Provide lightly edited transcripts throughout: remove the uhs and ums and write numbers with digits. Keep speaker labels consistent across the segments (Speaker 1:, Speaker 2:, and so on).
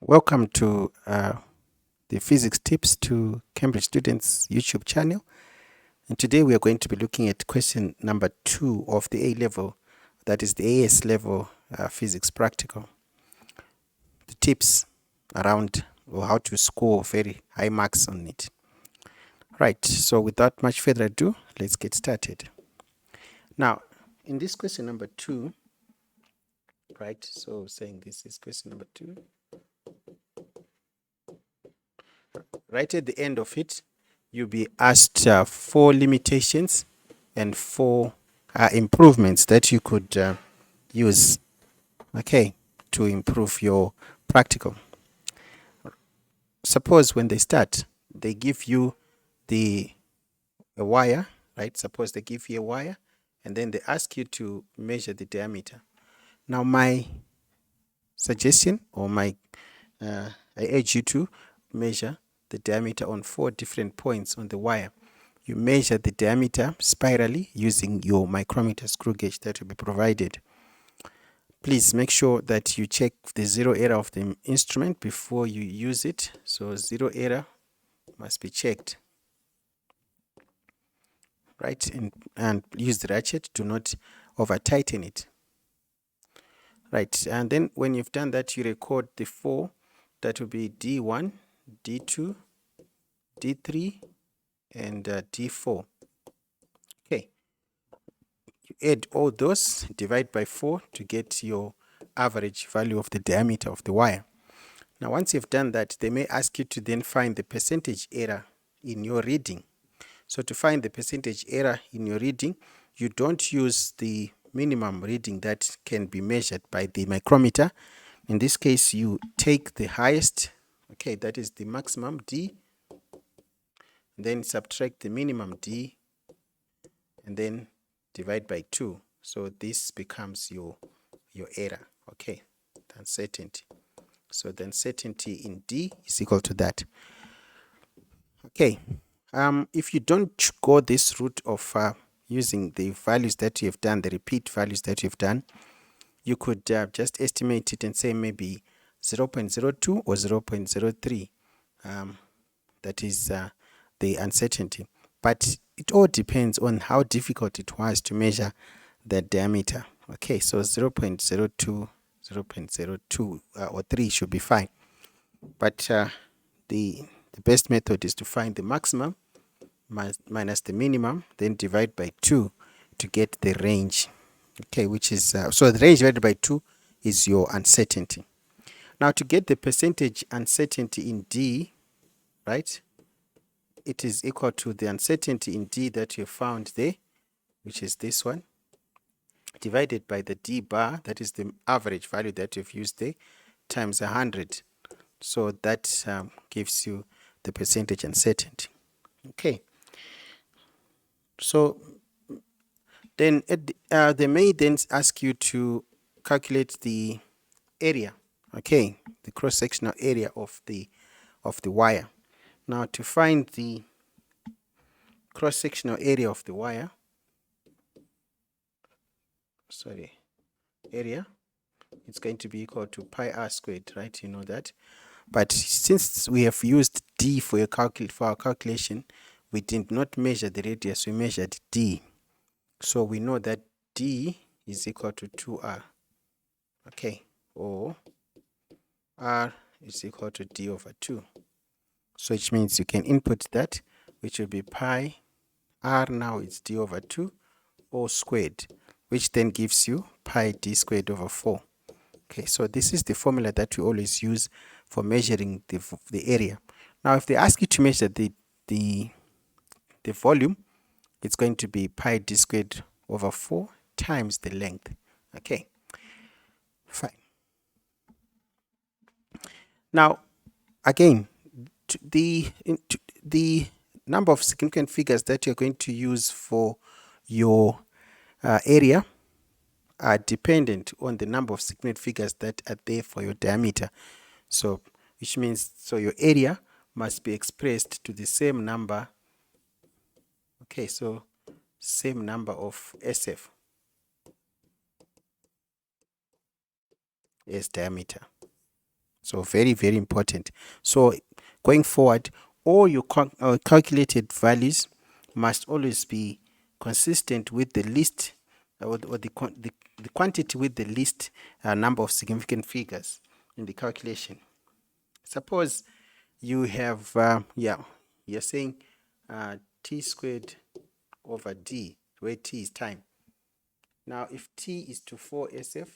Speaker 1: Welcome to the Physics Tips to Cambridge Students YouTube channel. And today we are going to be looking at question number 2 of the A level, that is the AS level physics practical. The tips around or how to score very high marks on it. Right, so without much further ado, let's get started. Now, in this question number 2, right, so saying this is question number 2. Right at the end of it, you'll be asked 4 limitations and 4 improvements that you could use, okay, to improve your practical. Suppose when they start, they give you a wire, right? Suppose they give you a wire and then they ask you to measure the diameter. Now my suggestion or I urge you to measure the diameter on 4 different points on the wire. You measure the diameter spirally using your micrometer screw gauge that will be provided. Please make sure that you check the zero error of the instrument before you use it. So zero error must be checked, right? And use the ratchet. Do not over tighten it. Right, and then when you've done that, you record the 4. That will be D1, D2, D3, and D4. Okay, you add all those, divide by 4 to get your average value of the diameter of the wire. Now, once you've done that, they may ask you to then find the percentage error in your reading. So to find the percentage error in your reading, you don't use the minimum reading that can be measured by the micrometer. In this case, you take the highest, okay, that is the maximum D, then subtract the minimum D, and then divide by 2. So this becomes your error, okay, the uncertainty. So the uncertainty in D is equal to that. Okay, if you don't go this route of using the values that you have done, the repeat values that you've done, you could just estimate it and say maybe 0.02 or 0.03. That is the uncertainty. But it all depends on how difficult it was to measure the diameter. Okay, so 0.02, 0.02 or 3 should be fine. But the best method is to find the maximum minus the minimum, then divide by 2 to get the range. Okay, which is, so the range divided by 2 is your uncertainty. Now to get the percentage uncertainty in D, right, it is equal to the uncertainty in D that you found there, which is this one, divided by the D bar, that is the average value that you've used there, times 100. So that gives you the percentage uncertainty. Okay. So then they may then ask you to calculate the area, okay, the cross-sectional area of the wire. Now to find the cross-sectional area of the wire, area, it's going to be equal to pi r squared, right? You know that. But since we have used D for our calculation, we did not measure the radius, we measured D. So we know that D is equal to 2r, okay, or r is equal to D over 2. So which means you can input that, which will be pi r now is D over 2 all squared, which then gives you pi D squared over 4. Okay, so this is the formula that we always use for measuring the area. Now, if they ask you to measure the volume, it's going to be pi D squared over 4 times the length. Okay, fine. Now, again, the number of significant figures that you're going to use for your area are dependent on the number of significant figures that are there for your diameter. So, which means, so your area must be expressed to the same number. Okay, so same number of SF as diameter. So very, very important. So going forward, all your calculated values must always be consistent with the least or the quantity with the least number of significant figures in the calculation. Suppose you have, you're saying t squared over d, where t is time. Now, if t is to 4SF,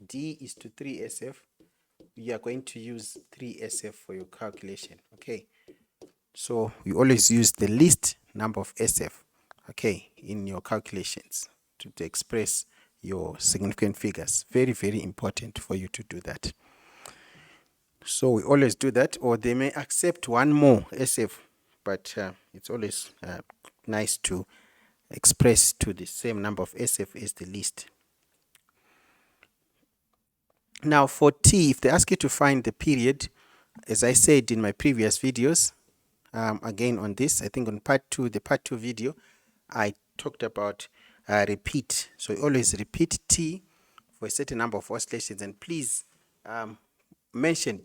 Speaker 1: d is to 3SF, you are going to use 3SF for your calculation. Okay, so you always use the least number of SF, okay, in your calculations to express your significant figures. Very, very important for you to do that. So we always do that, or they may accept one more SF, but it's always nice to express to the same number of SF as the least. Now for T, if they ask you to find the period, as I said in my previous videos, again on this, I think on the part 2 video, I talked about repeat. So you always repeat T for a certain number of oscillations, and please mention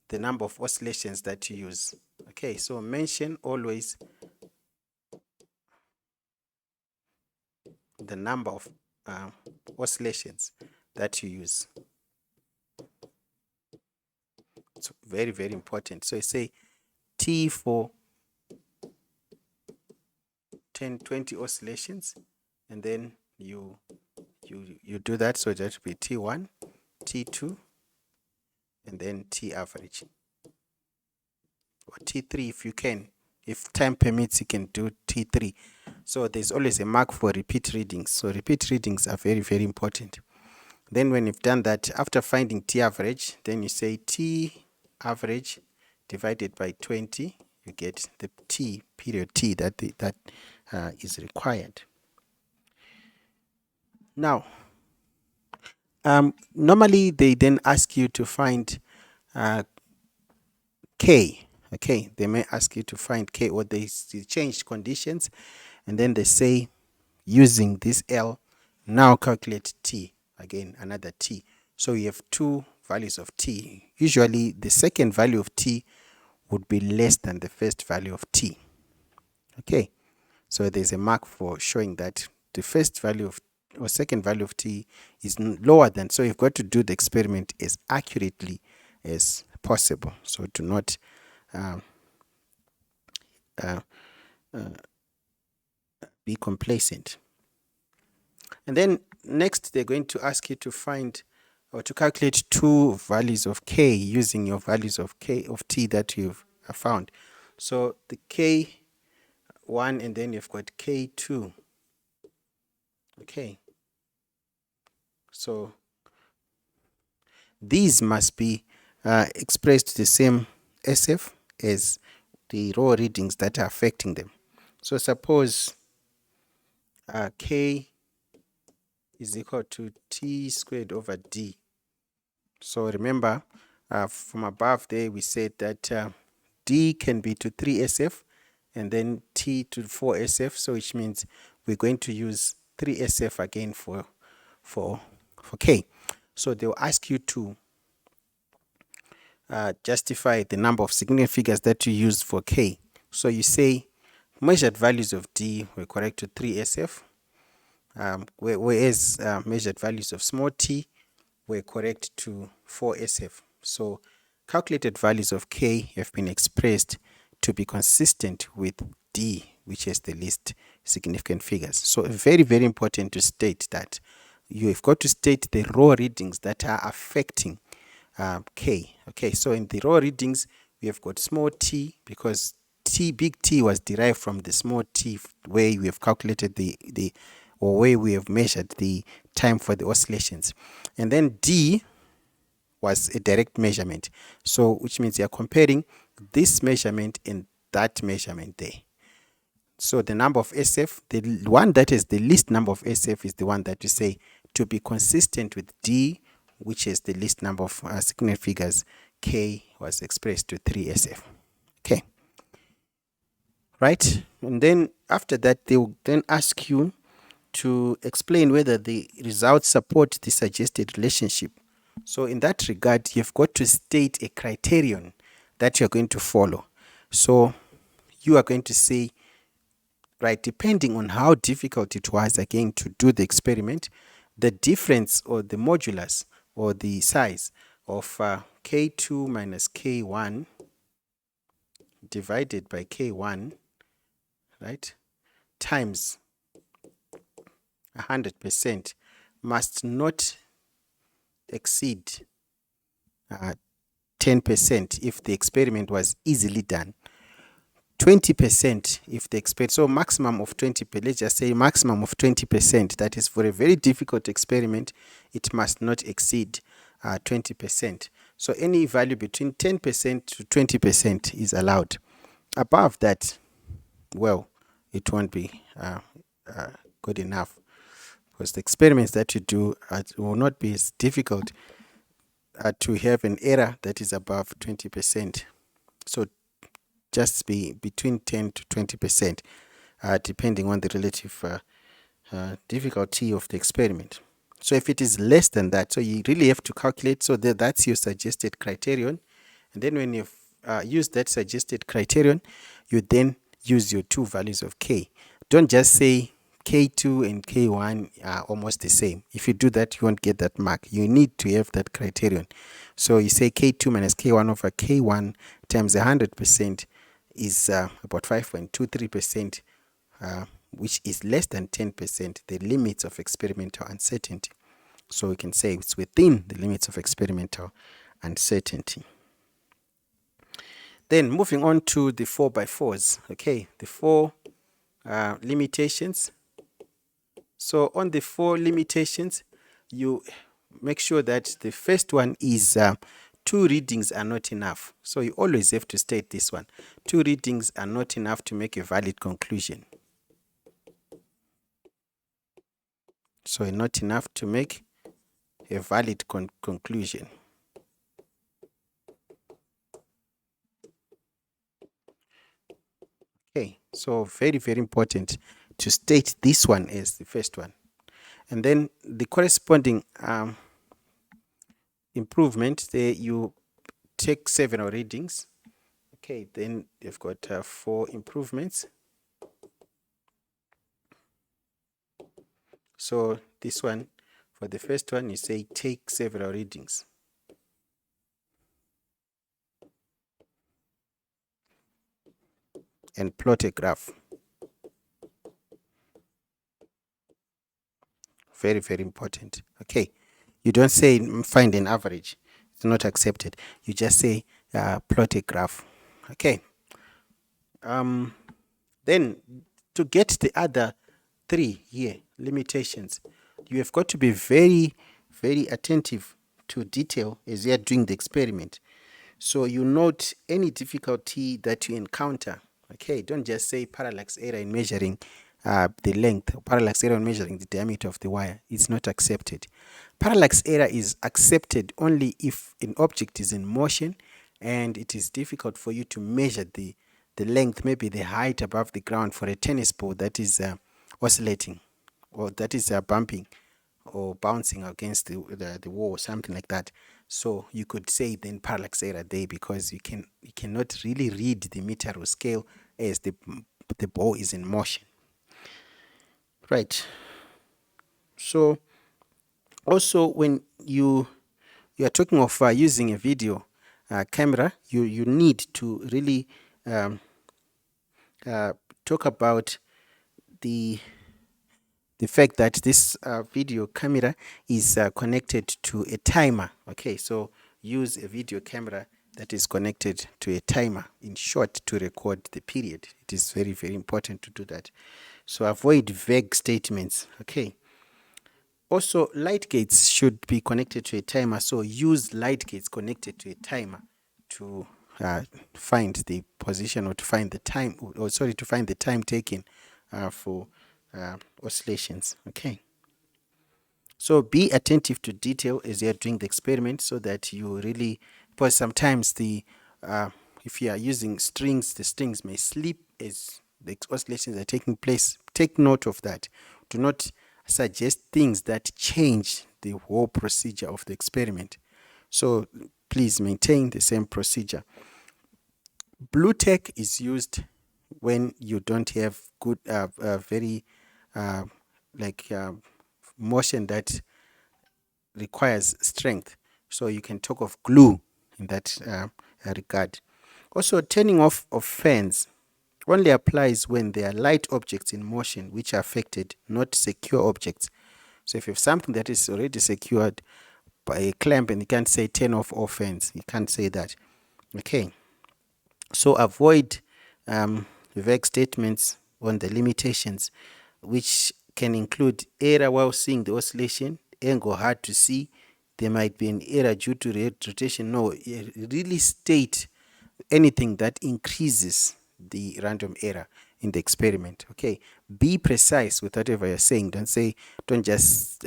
Speaker 1: the number of oscillations that you use. Okay, so mention always the number of oscillations that you use. It's very, very important. So you say T for 10, 20 oscillations, and then you do that. So that would be T1, T2, and then T average, or T3 if you can. If time permits, you can do T3. So there's always a mark for repeat readings. So repeat readings are very, very important. Then when you've done that, after finding T average, then you say T average divided by 20, you get the T, period T, that is required. Now, normally they then ask you to find K. Okay, they may ask you to find K, or they change conditions, and then they say, using this L, now calculate T. Again, another T. So you have two values of T. Usually the second value of T would be less than the first value of T. Okay, so there's a mark for showing that the first value of or second value of T is lower than, so you've got to do the experiment as accurately as possible. So do not be complacent. And then next they're going to ask you to find or to calculate two values of K using your values of K of T that you've found. So the K1, and then you've got K2. Okay, so these must be expressed the same SF as the raw readings that are affecting them. So suppose K is equal to T squared over D. So remember, from above there we said that D can be to 3SF and then T to 4SF, so which means we're going to use 3SF again for K. So they'll ask you to justify the number of significant figures that you used for K. So you say measured values of D were correct to 3SF, whereas measured values of small t were correct to 4SF. So calculated values of K have been expressed to be consistent with D, which is the least significant figures. So very, very important to state that you have got to state the raw readings that are affecting K. Okay, so in the raw readings, we have got small t because big T was derived from the small t where we have calculated or where we have measured the time for the oscillations. And then D was a direct measurement. So which means you're comparing this measurement and that measurement there. So the number of SF, the one that is the least number of SF is the one that you say to be consistent with D, which is the least number of significant figures. K was expressed to 3SF. Okay. Right? And then after that, they will then ask you to explain whether the results support the suggested relationship. So in that regard, you've got to state a criterion that you're going to follow. So you are going to say, right, depending on how difficult it was again to do the experiment, the difference or the modulus or the size of K2 minus K1 divided by K1, right, times 100% must not exceed 10% if the experiment was easily done. 20% if the experiment, so maximum of 20%, let's just say maximum of 20%, that is for a very difficult experiment, it must not exceed 20%. So any value between 10% to 20% is allowed. Above that, well, it won't be good enough, because the experiments that you do will not be as difficult to have an error that is above 20%. So just be between 10 to 20%, depending on the relative difficulty of the experiment. So if it is less than that, so you really have to calculate. So that's your suggested criterion. And then when you've used that suggested criterion, you then use your two values of K. Don't just say K2 and K1 are almost the same. If you do that, you won't get that mark. You need to have that criterion. So you say K2 minus K1 over K1 times 100% is about 5.23%, which is less than 10%, the limits of experimental uncertainty. So we can say it's within the limits of experimental uncertainty. Then moving on to the 4x4s, okay, the 4 limitations. So on the 4 limitations, you make sure that the first one is 2 readings are not enough. So you always have to state this one. 2 readings are not enough to make a valid conclusion. So not enough to make a valid conclusion. Okay, so very, very important to state this one as the first one. And then the corresponding improvement, there you take several readings. Okay, then you've got 4 improvements. So this one, for the first one, you say take several readings. And plot a graph. Very, very important. Okay, you don't say find an average. It's not accepted. You just say plot a graph. Okay. Then to get the other 3 here, limitations, you have got to be very, very attentive to detail as you are doing the experiment. So you note any difficulty that you encounter. Okay, don't just say parallax error in measuring the length, or parallax error in measuring the diameter of the wire. It's not accepted. Parallax error is accepted only if an object is in motion and it is difficult for you to measure the length, maybe the height above the ground for a tennis ball that is oscillating, or that is bumping or bouncing against the wall or something like that. So you could say then parallax error there, because you cannot really read the meter or scale as the ball is in motion. Right. So also when you are talking of using a video camera, you need to really talk about the fact that this video camera is connected to a timer. Okay, so use a video camera that is connected to a timer, in short, to record the period. It is very, very important to do that. So avoid vague statements. Okay. Also, light gates should be connected to a timer. So use light gates connected to a timer to find the position, or to find the time, to find the time taken for oscillations. Okay. So be attentive to detail as you're doing the experiment, so that you really, because sometimes if you are using strings, the strings may slip as the oscillations are taking place. Take note of that. Do not suggest things that change the whole procedure of the experiment. So please maintain the same procedure. Blue tack is used when you don't have good, very uh, like motion that requires strength. So you can talk of glue in that regard. Also, turning off of fans only applies when there are light objects in motion which are affected, not secure objects. So if you have something that is already secured by a clamp and you can't say turn off all fans, you can't say that. Okay. So avoid vague statements on the limitations, which can include error while seeing the oscillation, angle hard to see, there might be an error due to rotation. No, really state anything that increases the random error in the experiment. Okay, be precise with whatever you're saying. Don't just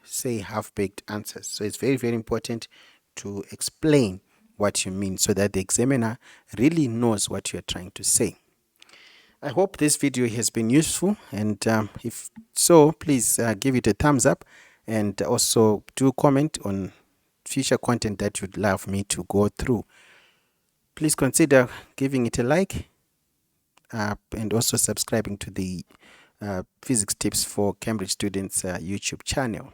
Speaker 1: say half-baked answers. So it's very, very important to explain what you mean so that the examiner really knows what you're trying to say. I hope this video has been useful, and if so, please give it a thumbs up, and also do comment on future content that you'd love me to go through. Please consider giving it a like and also subscribing to the Physics Tips for Cambridge Students YouTube channel.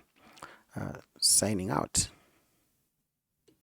Speaker 1: Signing out.